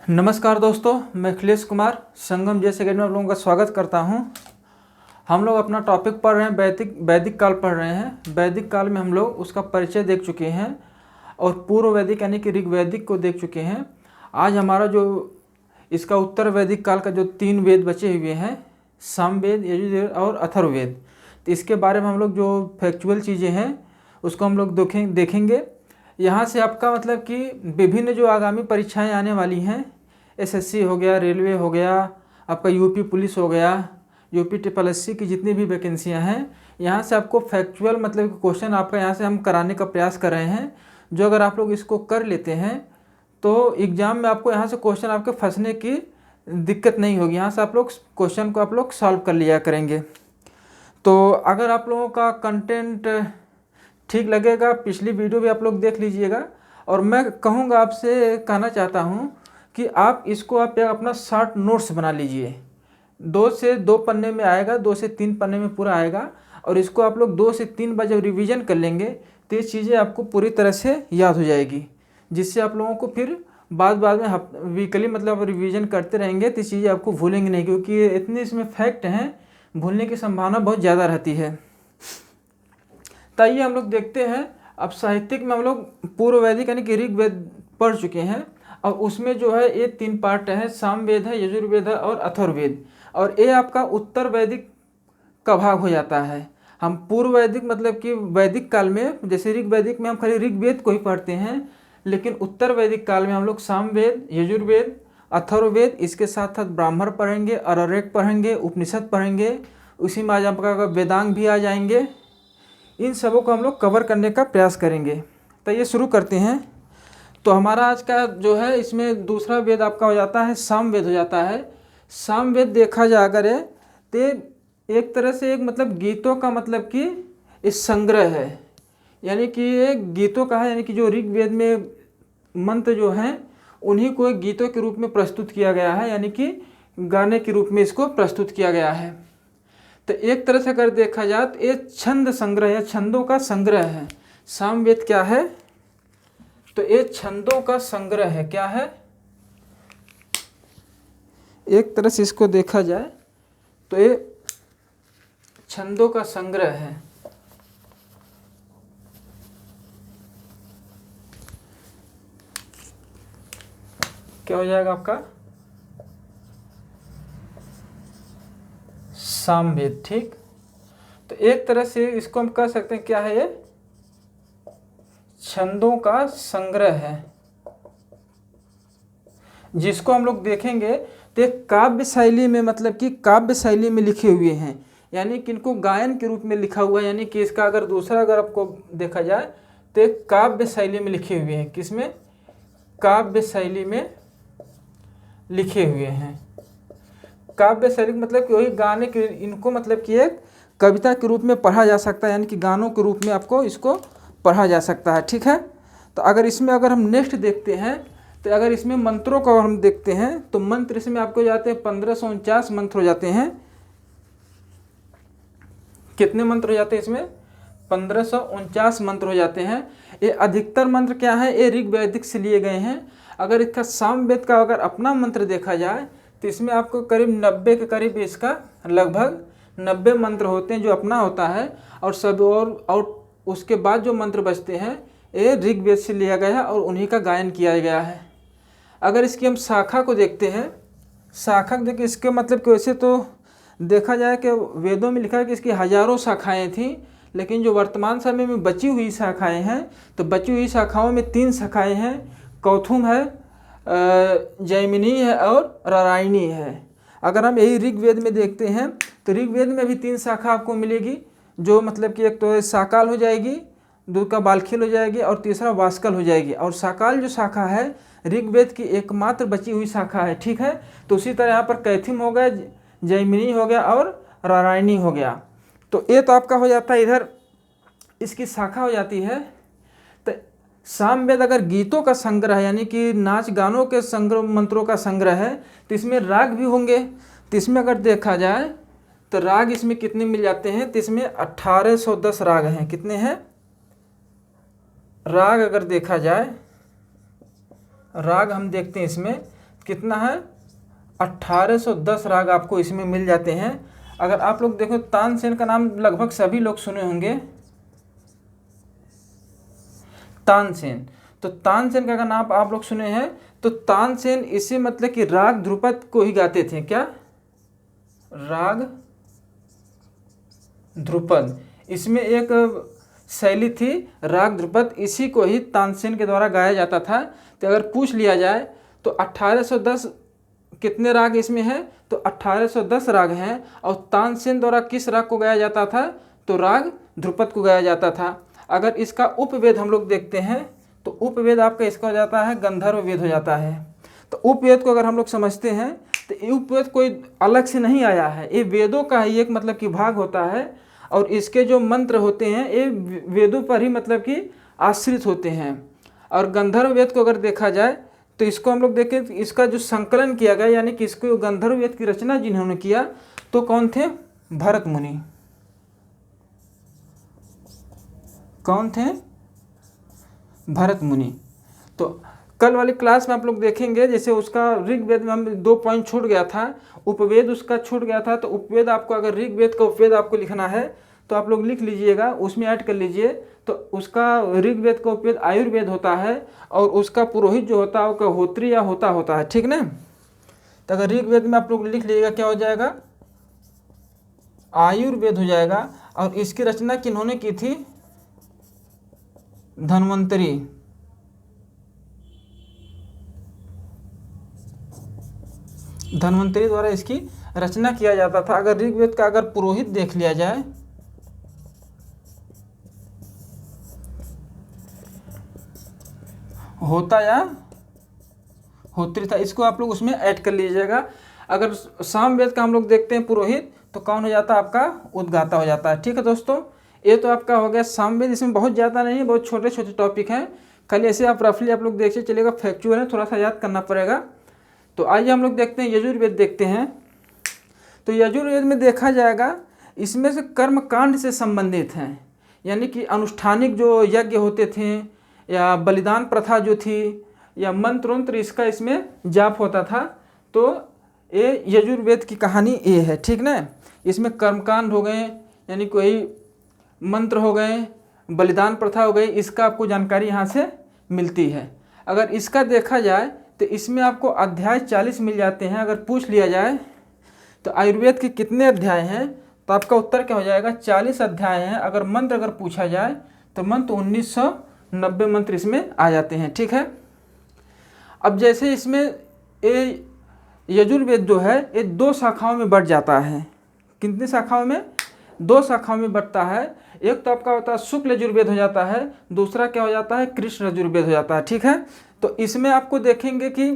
नमस्कार दोस्तों, मैं अखिलेश कुमार संगम जैसे अकेडमी में आप लोगों का स्वागत करता हूं। हम लोग अपना टॉपिक पढ़ रहे हैं, वैदिक काल पढ़ रहे हैं। वैदिक काल में हम लोग उसका परिचय देख चुके हैं और पूर्व वैदिक यानी कि ऋग्वैदिक को देख चुके हैं। आज हमारा जो इसका उत्तर वैदिक काल का जो 3 वेद बचे हुए हैं, सामवेद, यजुर्वेद और अथर्ववेद, तो इसके बारे में हम लोग जो फैक्चुअल चीज़ें हैं उसको हम लोग देखेंगे। यहाँ से आपका मतलब कि विभिन्न जो आगामी परीक्षाएं आने वाली हैं, एसएससी हो गया, रेलवे हो गया, आपका यूपी पुलिस हो गया, यूपी SSC की जितनी भी वैकेंसियां हैं, यहाँ से आपको फैक्चुअल मतलब क्वेश्चन आपका यहाँ से हम कराने का प्रयास कर रहे हैं। जो अगर आप लोग इसको कर लेते हैं तो एग्ज़ाम में आपको यहाँ से क्वेश्चन आपके फंसने की दिक्कत नहीं होगी। यहाँ से आप लोग क्वेश्चन को आप लोग सॉल्व कर लिया करेंगे। तो अगर आप लोगों का कंटेंट ठीक लगेगा, पिछली वीडियो भी आप लोग देख लीजिएगा। और मैं कहूँगा, आपसे कहना चाहता हूँ कि आप इसको आप अपना शॉर्ट नोट्स बना लीजिए। 2 से 2 पन्ने में आएगा, 2 से 3 पन्ने में पूरा आएगा। और इसको आप लोग 2 से 3 बार जब रिवीजन कर लेंगे तो ये चीज़ें आपको पूरी तरह से याद हो जाएगी, जिससे आप लोगों को फिर बाद में वीकली मतलब रिवीजन करते रहेंगे तो चीज़ें आपको भूलेंगे नहीं, क्योंकि इतने इसमें फैक्ट हैं, भूलने की संभावना बहुत ज़्यादा रहती है। तो आइए हम लोग देखते हैं। अब साहित्यिक में हम लोग पूर्व वैदिक यानी कि ऋग्वेद पढ़ चुके हैं और उसमें जो है ये 3 पार्ट है, सामवेद है, यजुर्वेद है और अथर्ववेद। और ये आपका उत्तर वैदिक का भाग हो जाता है। हम पूर्व वैदिक मतलब कि वैदिक काल में, जैसे ऋग्वैदिक में हम खाली ऋग्वेद को ही पढ़ते हैं, लेकिन उत्तर वैदिक काल में हम लोग सामवेद, यजुर्वेद, अथर्ववेद, इसके साथ साथ ब्राह्मण पढ़ेंगे, अरण्यक पढ़ेंगे, उपनिषद पढ़ेंगे, उसी में आज आपका वेदांग भी आ जाएंगे। इन सबों को हम लोग कवर करने का प्रयास करेंगे। तो ये शुरू करते हैं। तो हमारा आज का जो है इसमें दूसरा वेद आपका हो जाता है सामवेद हो जाता है। सामवेद देखा जा अगर है तो एक तरह से एक मतलब गीतों का मतलब कि इस संग्रह है, यानी कि ये गीतों का है, यानी कि जो ऋग्वेद में मंत्र जो हैं उन्हीं को एक गीतों के रूप में प्रस्तुत किया गया है, यानी कि गाने के रूप में इसको प्रस्तुत किया गया है। तो एक तरह से अगर देखा जाए तो ये छंद संग्रह या छंदों का संग्रह है। सामवेद क्या है? तो ये छंदों का संग्रह है। क्या है? एक तरह से इसको देखा जाए तो ये छंदों का संग्रह है। क्या हो जाएगा आपका? सामवेद। ठीक, तो एक तरह से इसको हम कह सकते हैं क्या है, ये छंदों का संग्रह है, जिसको हम लोग देखेंगे तो एक काव्य शैली में मतलब कि काव्य शैली में लिखे हुए हैं, यानी कि इनको गायन के रूप में लिखा हुआ है। यानी कि इसका अगर दूसरा अगर आपको देखा जाए तो एक काव्य शैली में लिखे हुए हैं। किसमें? काव्य शैली में लिखे हुए हैं। काव्य शैली मतलब कि वही गाने के, इनको मतलब कि एक कविता के रूप में पढ़ा जा सकता है, यानी कि गानों के रूप में आपको इसको पढ़ा जा सकता है। ठीक है, तो अगर इसमें अगर हम नेक्स्ट देखते हैं तो अगर इसमें मंत्रों को हम देखते हैं तो मंत्र इसमें आपको जाते हैं 1549 मंत्र हो जाते हैं। कितने मंत्र हो जाते हैं इसमें? 1549 मंत्र हो जाते हैं। ये अधिकतर मंत्र क्या है, ये ऋग्वैदिक से लिए गए हैं। अगर इसका सामवेद का अगर अपना मंत्र देखा जाए तो इसमें आपको करीब 90 के करीब इसका लगभग 90 मंत्र होते हैं जो अपना होता है, और सब और उसके बाद जो मंत्र बचते हैं ये ऋग्वेद से लिया गया है और उन्हीं का गायन किया गया है। अगर इसकी हम शाखा को देखते हैं, शाखा देखिए इसके मतलब कि वैसे तो देखा जाए कि वेदों में लिखा है कि इसकी हजारों शाखाएँ थीं, लेकिन जो वर्तमान समय में बची हुई शाखाएँ हैं तो बची हुई शाखाओं में 3 शाखाएँ हैं। कौथुम है, जैमिनी है और नारायणी है। अगर हम यही ऋग्वेद में देखते हैं तो ऋग्वेद में भी 3 शाखा आपको मिलेगी, जो मतलब कि एक तो साकाल हो जाएगी, दूसरा बालखिल हो जाएगी और तीसरा वास्कल हो जाएगी। और साकाल जो शाखा है ऋग्वेद की एकमात्र बची हुई शाखा है। ठीक है, तो उसी तरह यहाँ पर कैथिम हो गया, जैमिनी हो गया और नारायणी हो गया। तो ये तो आपका हो जाता है, इधर इसकी शाखा हो जाती है। तो सामवेद अगर गीतों का संग्रह है, यानी कि नाच गानों के संग्रह, मंत्रों का संग्रह है, तो इसमें राग भी होंगे। तो इसमें अगर देखा जाए तो राग इसमें कितने मिल जाते हैं? तो इसमें 1810 राग हैं। कितने हैं राग? अगर देखा जाए राग हम देखते हैं इसमें कितना है 1810 राग आपको इसमें मिल जाते हैं। अगर आप लोग देखो तानसेन का नाम लगभग सभी लोग सुने होंगे, तानसेन। तो तानसेन का नाम आप लोग सुने हैं। तो तानसेन इसे मतलब कि राग ध्रुपद को ही गाते थे। क्या? राग ध्रुपद। इसमें एक शैली थी राग ध्रुपद, इसी को ही तानसेन के द्वारा गाया जाता था। तो अगर पूछ लिया जाए तो 1810 कितने राग इसमें हैं, तो 1810 राग हैं। और तानसेन द्वारा किस राग को गाया जाता था, तो राग ध्रुपद को गाया जाता था। अगर इसका उपवेद हम लोग देखते हैं तो उपवेद आपका इसका हो जाता है गंधर्व वेद हो जाता है। तो उपवेद को अगर हम लोग समझते हैं तो ये उपवेद कोई अलग से नहीं आया है, ये वेदों का ही एक मतलब कि भाग होता है। और इसके जो मंत्र होते हैं ये वेदों पर ही मतलब कि आश्रित होते हैं। और गंधर्व वेद को अगर देखा जाए तो इसको हम लोग देखें तो इसका जो संकलन किया गया, यानी कि इसको गंधर्व वेद की रचना जिन्होंने किया तो कौन थे, भरत मुनि। कौन थे, भरत मुनि। तो कल वाली क्लास में आप लोग देखेंगे, जैसे उसका ऋग्वेद में हम 2 पॉइंट छूट गया था, उपवेद उसका छूट गया था। तो उपवेद आपको अगर ऋग्वेद का उपवेद आपको लिखना है तो आप लोग लिख लीजिएगा, उसमें ऐड कर लीजिए। तो उसका ऋग्वेद का उपवेद आयुर्वेद होता है और उसका पुरोहित जो होता है वो होत्री या होता है, ठीक ना। तो अगर ऋग्वेद में आप लोग लिख लीजिएगा क्या हो जाएगा, आयुर्वेद हो जाएगा। और इसकी रचना किन्होंने की थी, धन्वंतरी। धन्वंतरी द्वारा इसकी रचना किया जाता था। अगर ऋग्वेद का अगर पुरोहित देख लिया जाए होता या होत्री था, इसको आप लोग उसमें ऐड कर लीजिएगा। अगर सामवेद का हम लोग देखते हैं पुरोहित तो कौन हो जाता है, आपका उद्गाता हो जाता है। ठीक है दोस्तों, ये तो आपका हो गया सामवेद। इसमें बहुत ज़्यादा नहीं है, बहुत छोटे छोटे टॉपिक हैं, खाली ऐसे आप रफली आप लोग देखिए चलेगा, फैक्चुअल है, थोड़ा सा याद करना पड़ेगा। तो आइए हम लोग देखते हैं यजुर्वेद देखते हैं। तो यजुर्वेद में देखा जाएगा इसमें से कर्म कांड से संबंधित हैं, यानी कि अनुष्ठानिक जो यज्ञ होते थे या बलिदान प्रथा जो थी या मंत्र, इसका इसमें जाप होता था। तो ये यजुर्वेद की कहानी ये है, ठीक ना। इसमें कर्मकांड हो गए, यानी कोई मंत्र हो गए, बलिदान प्रथा हो गई, इसका आपको जानकारी यहाँ से मिलती है। अगर इसका देखा जाए तो इसमें आपको अध्याय 40 मिल जाते हैं। अगर पूछ लिया जाए तो आयुर्वेद के कितने अध्याय हैं, तो आपका उत्तर क्या हो जाएगा, 40 अध्याय हैं। अगर मंत्र अगर पूछा जाए तो मंत्र 1990 मंत्र इसमें आ जाते हैं, ठीक है। अब जैसे इसमें ये यजुर्वेद जो है ये 2 शाखाओं में बढ़ जाता है। कितनी शाखाओं में, 2 शाखाओं में बढ़ता है। एक तो आपका होता है शुक्ल यजुर्वेद हो जाता है, दूसरा क्या हो जाता है, कृष्ण यजुर्वेद हो जाता है, ठीक है। तो इसमें आपको देखेंगे कि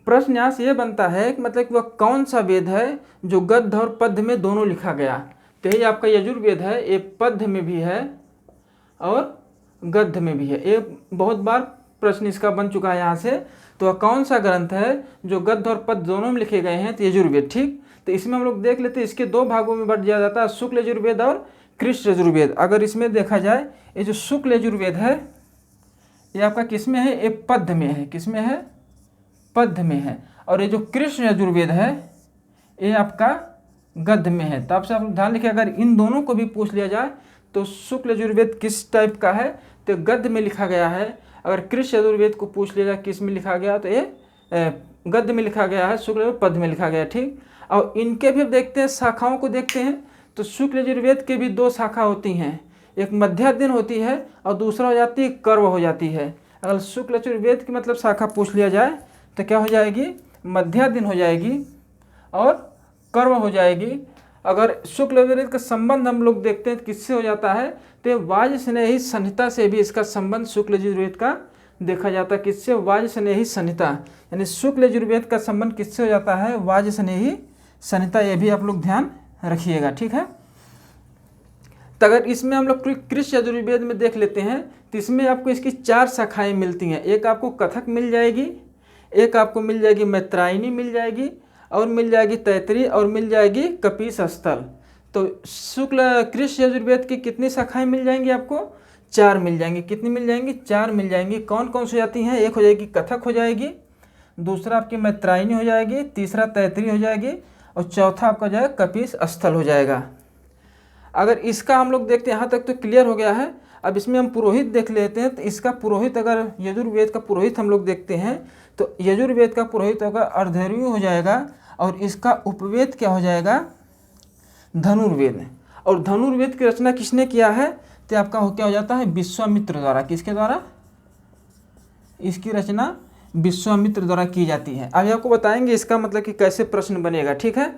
प्रश्न यहाँ से ये बनता है कि मतलब कि वह कौन सा वेद है जो गद्य और पद्य में दोनों लिखा गया। तो यही आपका यजुर्वेद है, ये पद्य में भी है और गद्य में भी है। ये बहुत बार प्रश्न इसका बन चुका है यहाँ से। तो वह कौन सा ग्रंथ है जो गद्य और पद्य दोनों में लिखे गए हैं, तो यजुर्वेद, ठीक। तो इसमें हम लोग देख लेते हैं, इसके 2 भागों में बढ़ दिया जाता है, शुक्ल यजुर्वेद और कृष्ण यजुर्वेद। अगर इसमें देखा जाए ये जो शुक्ल यजुर्वेद है ये आपका किस में है, ये पद्य में है, किस में है, पद्य में है। और ये जो कृष्ण यजुर्वेद है ये आपका गद्य में है। तो आपसे आप ध्यान रखिए, अगर इन दोनों को भी पूछ लिया जाए तो शुक्ल यजुर्वेद किस टाइप का है, तो गद्य में लिखा गया है। अगर कृष्ण यजुर्वेद को पूछ लिया जाए किस में लिखा गया, तो ये गद्य में लिखा गया है, शुक्ल पद्य में लिखा गया, ठीक। और इनके भी देखते हैं, शाखाओं को देखते हैं। तो शुक्ल यजुर्वेद के भी 2 शाखा होती हैं, एक मध्यादिन होती है और दूसरा हो जाती है कर्व हो जाती है। अगर शुक्ल यजुर्वेद की मतलब शाखा पूछ लिया जाए तो क्या हो जाएगी, मध्यादिन हो जाएगी और कर्व हो जाएगी। अगर शुक्ल यजुर्वेद का संबंध हम लोग देखते हैं किससे हो जाता है, तो वाजस्नेही संहिता से भी इसका संबंध शुक्ल यजुर्वेद का देखा जाता है। किससे, वाजस्नेही संहिता, यानी शुक्ल यजुर्वेद का संबंध किससे हो जाता है, वाजस्नेही संहिता। ये भी आप लोग ध्यान रखिएगा, ठीक है। तो अगर इसमें हम लोग कृष्ण यजुर्वेद में देख लेते हैं तो इसमें आपको इसकी 4 शाखाएं मिलती हैं। एक आपको कथक मिल जाएगी, एक आपको मिल जाएगी मैत्रायनी मिल जाएगी, और मिल जाएगी तैतरी, और मिल जाएगी कपीस स्थल। तो शुक्ल कृष्ण यजुर्वेद की कितनी शाखाएं मिल जाएंगी आपको, 4 मिल जाएंगी। कितनी मिल जाएंगी, 4 मिल जाएंगी। कौन कौन सी जाती हैं, एक हो जाएगी कथक हो जाएगी, दूसरा आपकी मैत्रायनी हो जाएगी, तीसरा तैतरी हो जाएगी और चौथा आपका जो है कपिस स्थल हो जाएगा। अगर इसका हम लोग देखते हैं, यहाँ तक तो क्लियर हो गया है। अब इसमें हम पुरोहित देख लेते हैं। तो इसका पुरोहित, अगर यजुर्वेद का पुरोहित हम लोग देखते हैं तो यजुर्वेद का पुरोहित होगा अर्धर्यु हो जाएगा और इसका उपवेद क्या हो जाएगा, धनुर्वेद। और धनुर्वेद की रचना किसने किया है, तो आपका क्या हो जाता है, विश्वामित्र द्वारा। किसके द्वारा, इसकी रचना विश्वामित्र द्वारा की जाती है। अभी आपको बताएंगे इसका मतलब कि कैसे प्रश्न बनेगा, ठीक है।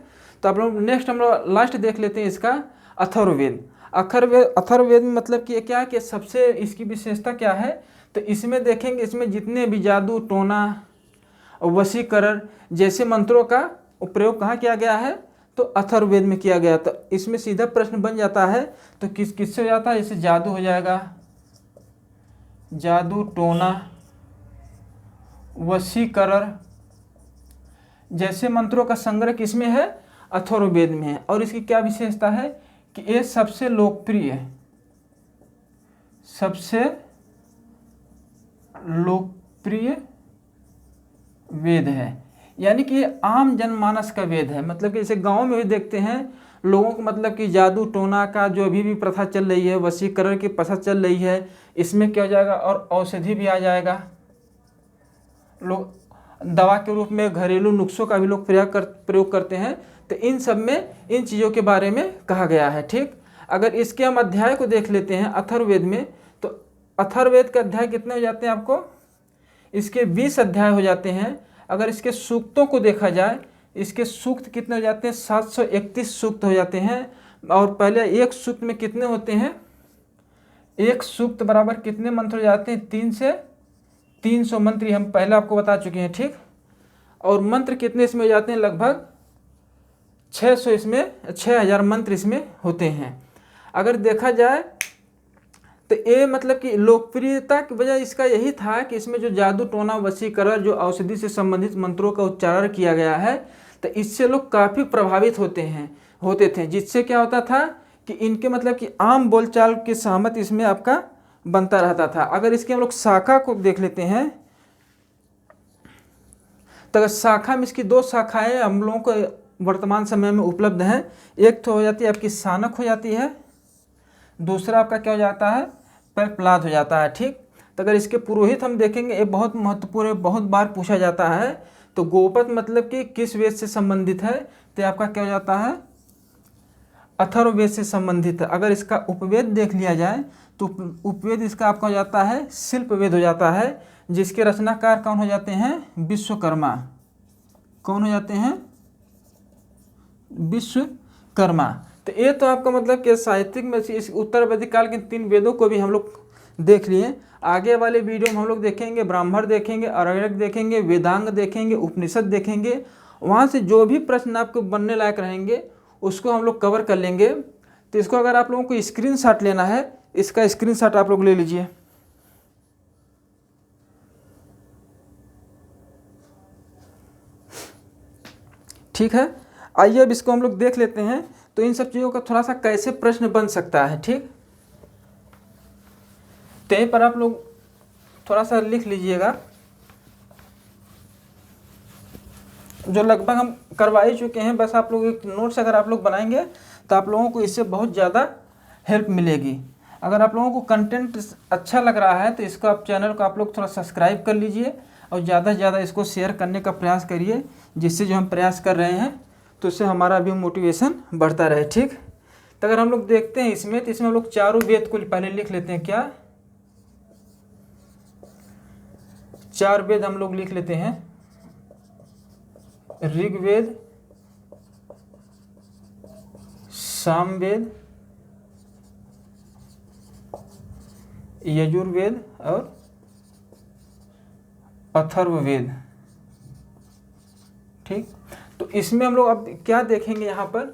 तो आप लोग नेक्स्ट हम लोग लास्ट देख लेते हैं इसका अथर्ववेद। अथर्ववेद में मतलब कि क्या है कि सबसे इसकी विशेषता क्या है, तो इसमें देखेंगे इसमें जितने भी जादू टोना और वशीकरण जैसे मंत्रों का प्रयोग कहाँ किया गया है, तो अथर्ववेद में किया गया। तो इसमें सीधा प्रश्न बन जाता है, तो किससे हो जाता है, जैसे जादू हो जाएगा, जादू टोना वशीकरण जैसे मंत्रों का संग्रह किसमें है, अथर्ववेद में है। और इसकी क्या विशेषता है कि ये सबसे लोकप्रिय वेद है, यानी कि ये आम जनमानस का वेद है। मतलब कि जैसे गांव में भी देखते हैं लोगों को, मतलब कि जादू टोना का जो अभी भी प्रथा चल रही है, वशीकरण की प्रथा चल रही है, इसमें क्या हो जाएगा, और औषधि भी आ जाएगा। लोग दवा के रूप में घरेलू नुस्खों का भी लोग प्रयोग करते हैं। तो इन सब में इन चीज़ों के बारे में कहा गया है, ठीक। अगर इसके हम अध्याय को देख लेते हैं अथर्ववेद में, तो अथर्ववेद के अध्याय कितने हो जाते हैं आपको, इसके 20 अध्याय हो जाते हैं। अगर इसके सूक्तों को देखा जाए, इसके सूक्त कितने हो जाते हैं, 731 सूक्त हो जाते हैं। और पहले एक सूक्त में कितने होते हैं, एक सूक्त बराबर कितने मंत्र हो जाते हैं, 3 से 300 मंत्र, हम पहले आपको बता चुके हैं, ठीक। और मंत्र कितने इसमें हो जाते हैं, लगभग 600, इसमें 6000 मंत्र इसमें होते हैं। अगर देखा जाए तो ये मतलब कि लोकप्रियता की वजह इसका यही था कि इसमें जो जादू टोना वशीकरण जो औषधि से संबंधित मंत्रों का उच्चारण किया गया है, तो इससे लोग काफ़ी प्रभावित होते थे, जिससे क्या होता था कि इनके मतलब कि आम बोलचाल के सहमत इसमें आपका बनता रहता था। अगर इसके हम लोग शाखा को देख लेते हैं, तो अगर शाखा में इसकी 2 शाखाएं हम लोगों को वर्तमान समय में उपलब्ध हैं। एक तो हो जाती है आपकी शानक हो जाती है, दूसरा आपका क्या हो जाता है, पैपलाद हो जाता है, ठीक। तो अगर इसके पुरोहित हम देखेंगे, ये बहुत महत्वपूर्ण है, बहुत बार पूछा जाता है। तो गोपत मतलब कि किस वेद से संबंधित है, तो आपका क्या हो जाता है, अथर्ववेद से संबंधित है। अगर इसका उपवेद देख लिया जाए तो उपवेद इसका आपका हो जाता है शिल्पवेद हो जाता है, जिसके रचनाकार कौन हो जाते हैं, विश्वकर्मा। कौन हो जाते हैं, विश्वकर्मा। तो ये तो आपका मतलब कि साहित्यिक में इस उत्तर वैदिक काल के 3 वेदों को भी हम लोग देख लिए। आगे वाले वीडियो में हम लोग देखेंगे ब्राह्मण देखेंगे, अरण्यक देखेंगे, वेदांग देखेंगे, उपनिषद देखेंगे। वहाँ से जो भी प्रश्न आपको बनने लायक रहेंगे उसको हम लोग कवर कर लेंगे। तो इसको अगर आप लोगों को स्क्रीनशॉट लेना है, इसका स्क्रीनशॉट आप लोग ले लीजिए, ठीक है। आइए अब इसको हम लोग देख लेते हैं। तो इन सब चीज़ों का थोड़ा सा कैसे प्रश्न बन सकता है, ठीक। तो यहीं पर आप लोग थोड़ा सा लिख लीजिएगा, जो लगभग हम करवा ही चुके हैं। बस आप लोग एक नोट्स अगर आप लोग बनाएंगे तो आप लोगों को इससे बहुत ज़्यादा हेल्प मिलेगी। अगर आप लोगों को कंटेंट अच्छा लग रहा है तो इसको आप चैनल को आप लोग थोड़ा सब्सक्राइब कर लीजिए और ज़्यादा से ज़्यादा इसको शेयर करने का प्रयास करिए, जिससे जो हम प्रयास कर रहे हैं तो उससे हमारा भी मोटिवेशन बढ़ता रहे, ठीक। तो अगर हम लोग देखते हैं इसमें, तो इसमें हम लोग चारों वेद को पहले लिख लेते हैं। क्या 4 वेद हम लोग लिख लेते हैं, ऋग्वेद, सामवेद, यजुर्वेद और अथर्ववेद, ठीक। तो इसमें हम लोग अब क्या देखेंगे यहाँ पर,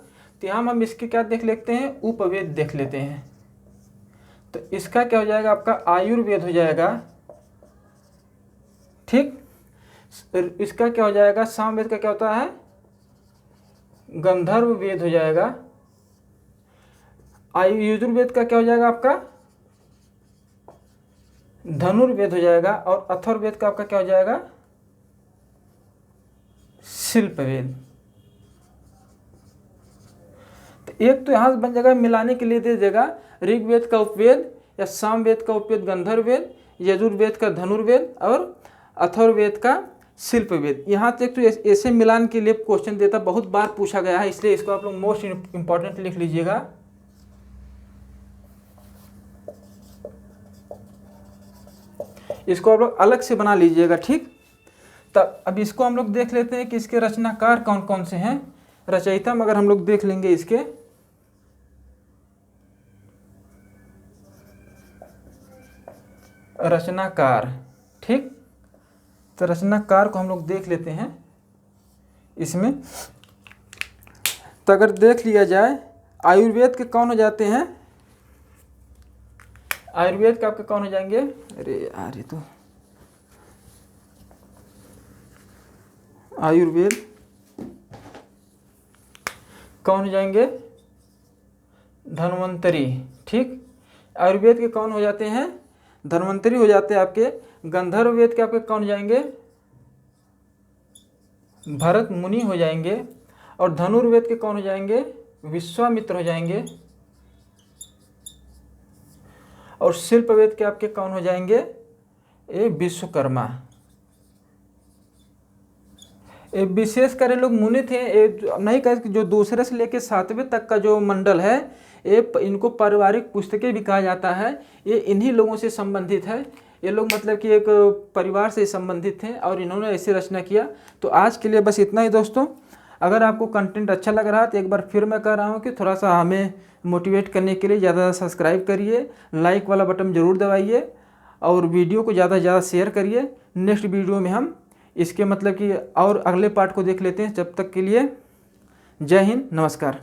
तो यहाँ हम इसके क्या देख लेते हैं, उपवेद देख लेते हैं। तो इसका क्या हो जाएगा, आपका आयुर्वेद हो जाएगा, ठीक। इसका क्या हो जाएगा, सामवेद का क्या होता है, गंधर्व वेद हो जाएगा। यजुर्वेद का क्या हो जाएगा आपका, धनुर्वेद हो जाएगा। और अथर्ववेद का आपका क्या हो जाएगा, शिल्प वेद। तो एक तो यहाँ बन जाएगा, मिलाने के लिए दे देगा ऋग्वेद का उपवेद या सामवेद का उपवेद गंधर्व वेद, यजुर्वेद का धनुर्वेद और अथर्ववेद का शिल्प वेद। यहाँ तक तो ऐसे मिलान के लिए क्वेश्चन देता, बहुत बार पूछा गया है, इसलिए इसको आप लोग मोस्ट इंपॉर्टेंट लिख लीजिएगा। इसको आप लोग अलग से बना लीजिएगा, ठीक। तब अब इसको हम लोग देख लेते हैं कि इसके रचनाकार कौन कौन से हैं। रचयिता मगर हम लोग देख लेंगे इसके, रचनाकार, ठीक। तो रचनाकार को हम लोग देख लेते हैं इसमें। तो अगर देख लिया जाए, आयुर्वेद के कौन हो जाते हैं, आयुर्वेद के आपके कौन हो जाएंगे, अरे यार ये तो आयुर्वेद कौन हो जाएंगे, धन्वंतरी, ठीक। आयुर्वेद के कौन हो जाते हैं, धन्वंतरी हो जाते हैं आपके। गंधर्व वेद के आपके कौन हो जाएंगे, भरत मुनि हो जाएंगे। और धनुर्वेद के कौन हो जाएंगे, विश्वामित्र हो जाएंगे। और शिल्प वेद के आपके कौन हो जाएंगे, ये विश्वकर्मा। ये विशेषकर ये लोग मुनि थे, ये नहीं कह, जो दूसरे से लेकर 7वें तक का जो मंडल है, ये इनको पारिवारिक पुस्तकें भी कहा जाता है। ये इन्हीं लोगों से संबंधित है। ये लोग मतलब कि एक परिवार से संबंधित थे और इन्होंने ऐसे रचना किया। तो आज के लिए बस इतना ही दोस्तों। अगर आपको कंटेंट अच्छा लग रहा है तो एक बार फिर मैं कह रहा हूँ कि थोड़ा सा हमें मोटिवेट करने के लिए ज़्यादा सब्सक्राइब करिए, लाइक वाला बटन ज़रूर दबाइए और वीडियो को ज़्यादा से ज़्यादा शेयर करिए। नेक्स्ट वीडियो में हम इसके मतलब कि और अगले पार्ट को देख लेते हैं। जब तक के लिए जय हिंद, नमस्कार।